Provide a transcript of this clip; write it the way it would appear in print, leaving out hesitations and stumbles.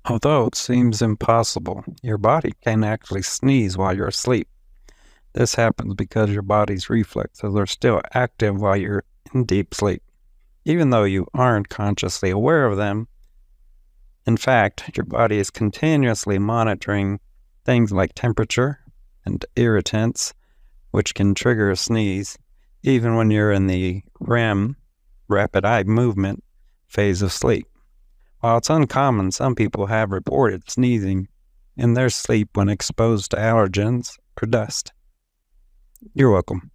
Although it seems impossible, your body can actually sneeze while you're asleep. This happens because your body's reflexes are still active while you're in deep sleep, even though you aren't consciously aware of them. In fact, your body is continuously monitoring things like temperature and irritants, which can trigger a sneeze, even when you're in the REM, rapid eye movement, phase of sleep. While it's uncommon, some people have reported sneezing in their sleep when exposed to allergens or dust. You're welcome.